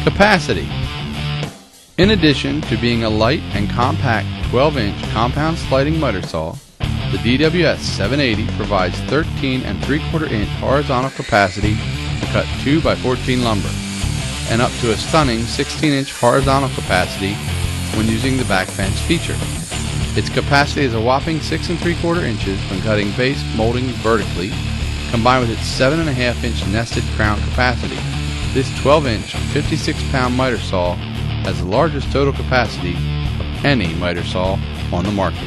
Capacity. In addition to being a light and compact 12-inch compound sliding miter saw, the DWS 780 provides 13 3/4 inch horizontal capacity to cut 2x14 lumber, and up to a stunning 16-inch horizontal capacity when using the back fence feature. Its capacity is a whopping 6 3/4 inches when cutting base molding vertically, combined with its 7.5-inch nested crown capacity. This 12-inch, 56-pound miter saw has the largest total capacity of any miter saw on the market.